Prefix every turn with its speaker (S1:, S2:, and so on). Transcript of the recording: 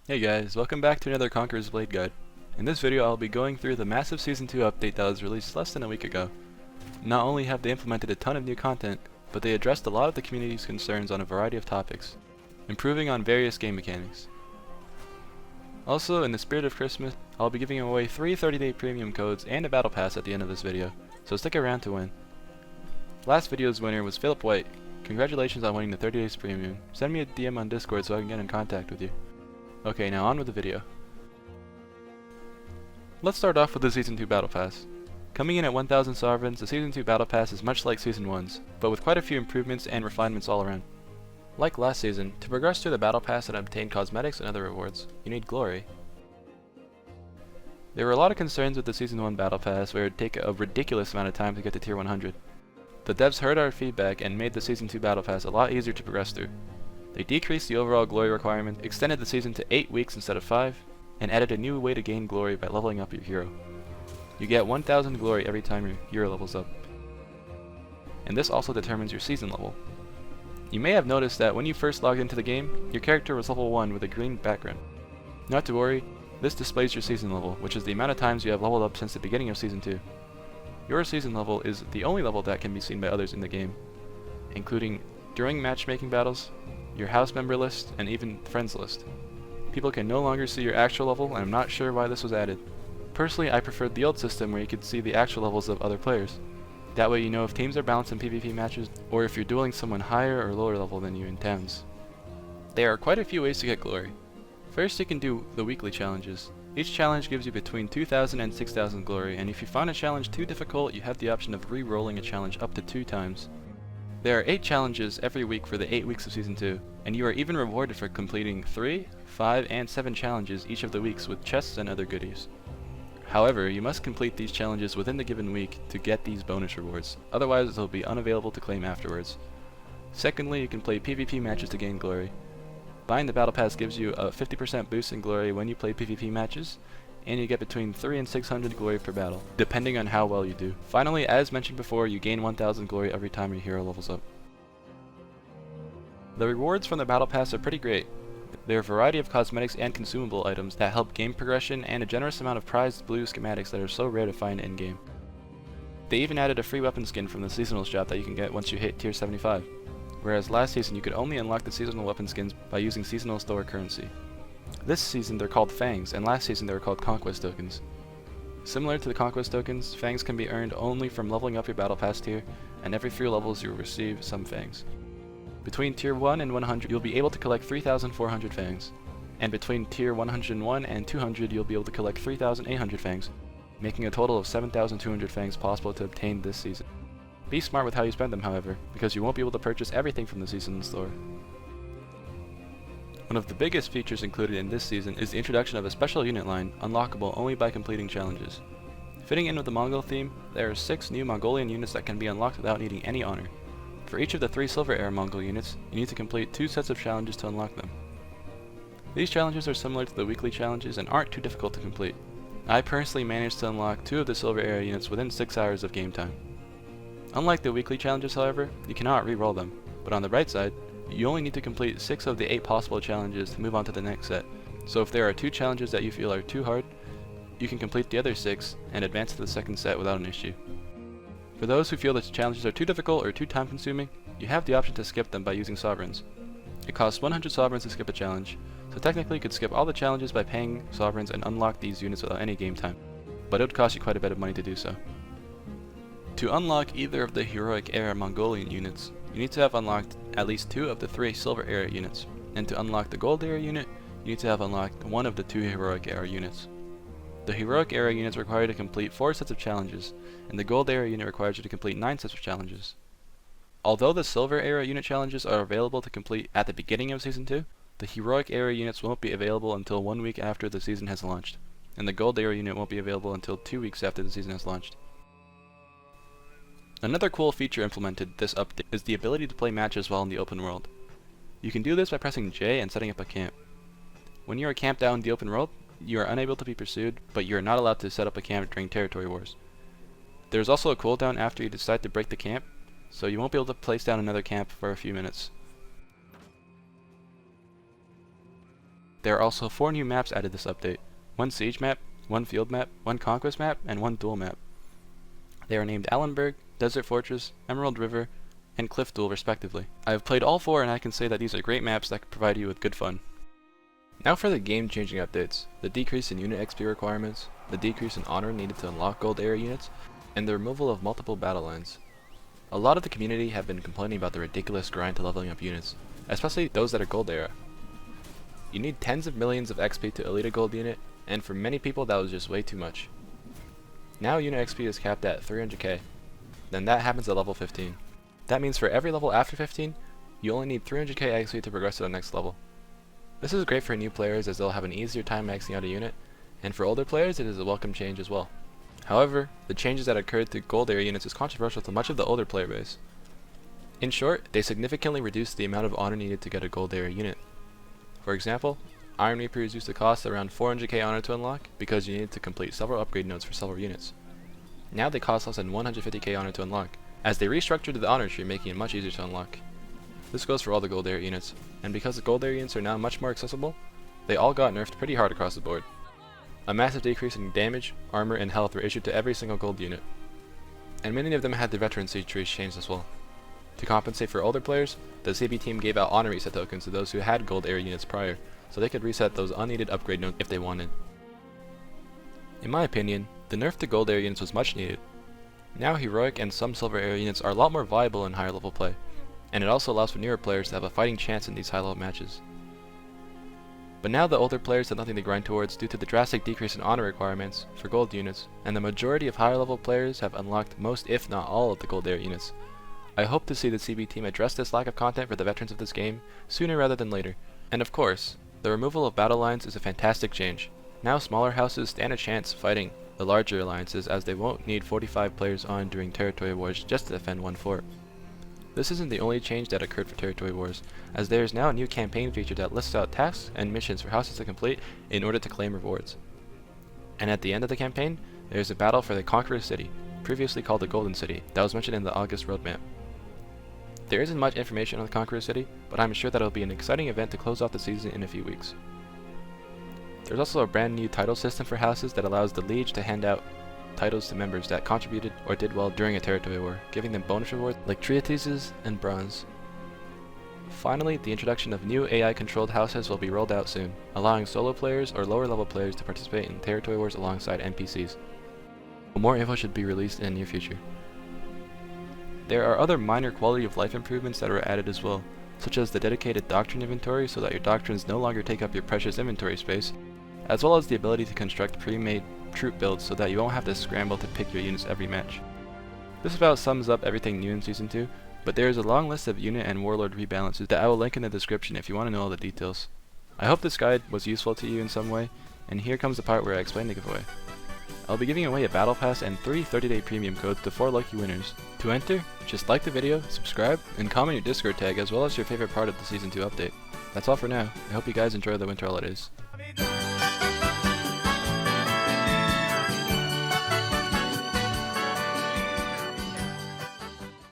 S1: Hey guys, welcome back to another Conqueror's Blade Guide. In this video I'll be going through the massive Season 2 update that was released less than a week ago. Not only have they implemented a ton of new content, but they addressed a lot of the community's concerns on a variety of topics, improving on various game mechanics. Also, in the spirit of Christmas, I'll be giving away 3 30-day premium codes and a battle pass at the end of this video, so stick around to win. Last video's winner was Philip White. Congratulations on winning the 30 days premium. Send me a DM on Discord so I can get in contact with you. Okay, now on with the video. Let's start off with the Season 2 Battle Pass. Coming in at 1000 Sovereigns, the Season 2 Battle Pass is much like Season 1's, but with quite a few improvements and refinements all around. Like last season, to progress through the Battle Pass and obtain cosmetics and other rewards, you need Glory. There were a lot of concerns with the Season 1 Battle Pass where it would take a ridiculous amount of time to get to Tier 100. The devs heard our feedback and made the Season 2 Battle Pass a lot easier to progress through. They decreased the overall glory requirement, extended the season to 8 weeks instead of 5, and added a new way to gain glory by leveling up your hero. You get 1000 glory every time your hero levels up. And this also determines your season level. You may have noticed that when you first logged into the game, your character was level 1 with a green background. Not to worry, this displays your season level, which is the amount of times you have leveled up since the beginning of Season 2. Your season level is the only level that can be seen by others in the game, including during matchmaking battles, your house member list, and even friends list. People can no longer see your actual level, and I'm not sure why this was added. Personally, I preferred the old system where you could see the actual levels of other players. That way you know if teams are balanced in PvP matches, or if you're dueling someone higher or lower level than you in towns. There are quite a few ways to get glory. First, you can do the weekly challenges. Each challenge gives you between 2000 and 6000 glory, and if you find a challenge too difficult, you have the option of re-rolling a challenge up to 2 times. There are 8 challenges every week for the 8 weeks of Season 2, and you are even rewarded for completing 3, 5, and 7 challenges each of the weeks with chests and other goodies. However, you must complete these challenges within the given week to get these bonus rewards, otherwise they'll be unavailable to claim afterwards. Secondly, you can play PvP matches to gain glory. Buying the Battle Pass gives you a 50% boost in glory when you play PvP matches, and you get between 3 and 600 glory per battle, depending on how well you do. Finally, as mentioned before, you gain 1000 glory every time your hero levels up. The rewards from the Battle Pass are pretty great. There are a variety of cosmetics and consumable items that help game progression, and a generous amount of prized blue schematics that are so rare to find in-game. They even added a free weapon skin from the seasonal shop that you can get once you hit tier 75, whereas last season you could only unlock the seasonal weapon skins by using seasonal store currency. This season they're called Fangs, and last season they were called Conquest tokens. Similar to the Conquest tokens, Fangs can be earned only from leveling up your Battle Pass tier, and every 3 levels you will receive some Fangs. Between tier 1 and 100 you'll be able to collect 3400 Fangs, and between tier 101 and 200 you'll be able to collect 3800 Fangs, making a total of 7200 Fangs possible to obtain this season. Be smart with how you spend them, however, because you won't be able to purchase everything from the seasonal store. One of the biggest features included in this season is the introduction of a special unit line, unlockable only by completing challenges. Fitting in with the Mongol theme, there are 6 new Mongolian units that can be unlocked without needing any honor. For each of the 3 Silver Era Mongol units, you need to complete 2 sets of challenges to unlock them. These challenges are similar to the weekly challenges and aren't too difficult to complete. I personally managed to unlock 2 of the Silver Era units within 6 hours of game time. Unlike the weekly challenges, however, you cannot re-roll them, but on the right side, you only need to complete 6 of the 8 possible challenges to move on to the next set. So if there are 2 challenges that you feel are too hard, you can complete the other 6 and advance to the second set without an issue. For those who feel that the challenges are too difficult or too time consuming, you have the option to skip them by using Sovereigns. It costs 100 Sovereigns to skip a challenge, so technically you could skip all the challenges by paying Sovereigns and unlock these units without any game time, but it would cost you quite a bit of money to do so. To unlock either of the Heroic Era Mongolian units, you need to have unlocked at least 2 of the 3 Silver Era units, and to unlock the Gold Era unit, you need to have unlocked 1 of the 2 Heroic Era units. The Heroic Era units require you to complete 4 sets of challenges, and the Gold Era unit requires you to complete 9 sets of challenges. Although the Silver Era unit challenges are available to complete at the beginning of Season 2, the Heroic Era units won't be available until 1 week after the season has launched, and the Gold Era unit won't be available until 2 weeks after the season has launched. Another cool feature implemented this update is the ability to play matches while in the open world. You can do this by pressing J and setting up a camp. When you are camped out in the open world, you are unable to be pursued, but you are not allowed to set up a camp during territory wars. There is also a cooldown after you decide to break the camp, so you won't be able to place down another camp for a few minutes. There are also 4 new maps added this update: 1 siege map, 1 field map, 1 conquest map, and 1 duel map. They are named Allenburg, Desert Fortress, Emerald River, and Cliff Duel respectively. I have played all 4 and I can say that these are great maps that can provide you with good fun. Now for the game-changing updates: the decrease in unit XP requirements, the decrease in honor needed to unlock gold area units, and the removal of multiple battle lines. A lot of the community have been complaining about the ridiculous grind to leveling up units, especially those that are gold era. You need tens of millions of XP to elite a gold unit, and for many people that was just way too much. Now unit XP is capped at 300k, then that happens at level 15. That means for every level after 15, you only need 300k XP to progress to the next level. This is great for new players as they'll have an easier time maxing out a unit, and for older players it is a welcome change as well. However, the changes that occurred to gold area units is controversial to much of the older player base. In short, they significantly reduced the amount of honor needed to get a gold area unit. For example, Iron Reapers used to cost around 400k honor to unlock because you needed to complete several upgrade nodes for several units. Now they cost less than 150k honor to unlock, as they restructured the honor tree, making it much easier to unlock. This goes for all the gold area units, and because the gold area units are now much more accessible, they all got nerfed pretty hard across the board. A massive decrease in damage, armor, and health were issued to every single gold unit, and many of them had their veteran siege trees changed as well. To compensate for older players, the CB team gave out honor reset tokens to those who had gold area units prior, so they could reset those unneeded upgrade nodes if they wanted. In my opinion, the nerf to gold area units was much needed. Now heroic and some silver area units are a lot more viable in higher level play, and it also allows for newer players to have a fighting chance in these high level matches. But now the older players have nothing to grind towards due to the drastic decrease in honor requirements for gold units, and the majority of higher level players have unlocked most if not all of the gold area units. I hope to see the CB team address this lack of content for the veterans of this game sooner rather than later. And of course, the removal of battle lines is a fantastic change. Now smaller houses stand a chance fighting the larger alliances as they won't need 45 players on during territory wars just to defend one fort. This isn't the only change that occurred for territory wars, as there is now a new campaign feature that lists out tasks and missions for houses to complete in order to claim rewards. And at the end of the campaign, there is a battle for the Conqueror city, previously called the Golden City, that was mentioned in the August roadmap. There isn't much information on the Conqueror city, but I'm sure that it'll be an exciting event to close off the season in a few weeks. There's also a brand new title system for houses that allows the Liege to hand out titles to members that contributed or did well during a territory war, giving them bonus rewards like treatises and bronze. Finally, the introduction of new AI-controlled houses will be rolled out soon, allowing solo players or lower level players to participate in territory wars alongside NPCs. More info should be released in the near future. There are other minor quality of life improvements that were added as well, such as the dedicated doctrine inventory so that your doctrines no longer take up your precious inventory space, as well as the ability to construct pre-made troop builds so that you won't have to scramble to pick your units every match. This about sums up everything new in Season 2, but there is a long list of unit and warlord rebalances that I will link in the description if you want to know all the details. I hope this guide was useful to you in some way, and here comes the part where I explain the giveaway. I'll be giving away a battle pass and 3 30-day premium codes to 4 lucky winners. To enter, just like the video, subscribe, and comment your Discord tag as well as your favorite part of the Season 2 update. That's all for now. I hope you guys enjoy the winter holidays.